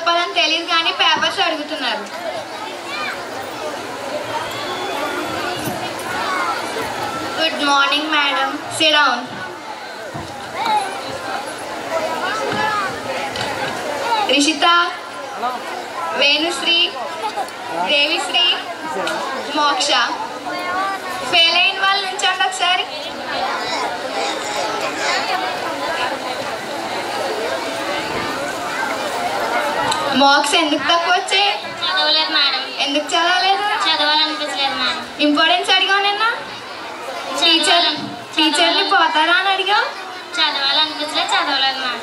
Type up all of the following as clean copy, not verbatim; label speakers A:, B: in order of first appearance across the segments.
A: చెప్పాలని తెలియదు కానీ పేపర్స్ అడుగుతున్నారు. Good morning madam. Sit down. Rishitha, Venusri, Devisri, Moksha. Fail అయిన వాళ్ళు నుంచండి ఒకసారి. మార్క్స్ ఎందుకు తక్కువ వచ్చాయి?
B: చదవలేదు మేడం.
A: ఎందుకు చదవలేదు?
B: చదవాలనిపించలేదు మేడం.
A: ఇంపార్టెన్స్ అడిగావు నిన్న. టీచర్ని పోతారా అని అడిగావు.
B: చదవాలనిపించలేదు, చదవలేదు మేడం.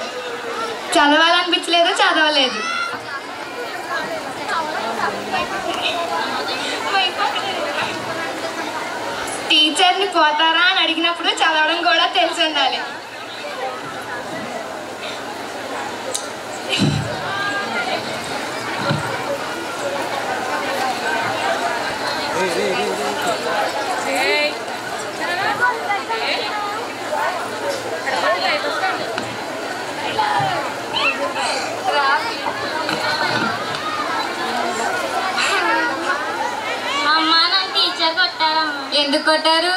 A: చదవాలనిపించలేదు, చదవలేదు. టీచర్ని పోతారా అని అడిగినప్పుడు చదవడం కూడా తెలిసి ఉండాలి.
B: అమ్మా, నాకు టీచర్ కొట్టారమ్మా.
A: ఎందుకు కొట్టారు?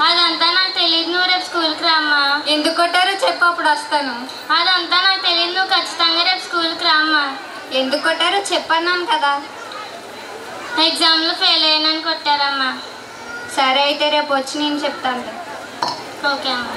B: అదంతా నాకు తెలియదు, నువ్వు రేపు స్కూల్కి రామ్మా.
A: ఎందుకు కొట్టారు చెప్పు, అప్పుడు వస్తాను.
B: అదంతా నాకు తెలియదు, నువ్వు ఖచ్చితంగా రేపు స్కూల్కి రామ్మా.
A: ఎందుకు కొట్టారో చెప్పన్నాను కదా.
B: ఎగ్జామ్లో ఫెయిల్ అయ్యానని కొట్టారమ్మా.
A: సరే అయితే రేపు వచ్చి నేను చెప్తాను.
B: ఓకే అమ్మా.